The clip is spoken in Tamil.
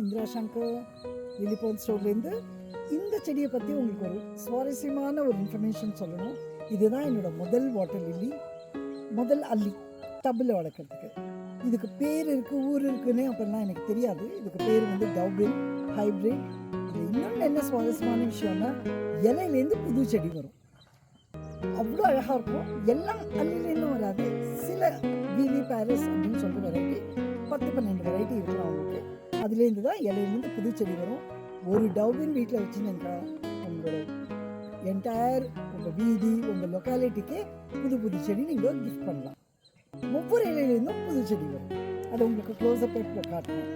இந்திரா சங்கர் லிலிபோன் ஸ்டோர்லேருந்து. இந்த செடியை பற்றி உங்களுக்கு ஒரு சுவாரஸ்யமான ஒரு இன்ஃபர்மேஷன் சொல்லணும். இதுதான் என்னோட முதல் வாட்டர் லில்லி, முதல் அல்லி டப்பில் வளர்க்குறதுக்கு. இதுக்கு பேர் இருக்குது, ஊர் இருக்குன்னு அப்படிலாம் எனக்கு தெரியாது. இதுக்கு பேர் வந்து டவ்பில் ஹைப்ரிட். இது இன்னொன்று என்ன சுவாரஸ்யமான விஷயம்னா, இலையிலேருந்து புது செடி வரும். அவ்வளோ அழகாக இருக்கும். எல்லாம் அல்லிலேருந்தும் வராது. சில வீவி பாரிஸ் அப்படின்னு சொல்கிற வெரைட்டி 10-12 வெரைட்டி இருக்கலாம் அவங்களுக்கு. அதுலேருந்து தான் இலையிலேருந்து புது செடி வரும். ஒரு டவ்பின் வீட்டில் வச்சுருந்தா உங்களோட என்டையர் உங்கள் வீதி, உங்கள் லொக்காலிட்டிக்கே புது புது செடி நீங்கள் கிஃப்ட் பண்ணலாம். ஒவ்வொரு இலையிலேருந்தும் புது செடி வரும். அதை உங்களுக்கு க்ளோஸ்அப் காட்டுறேன்.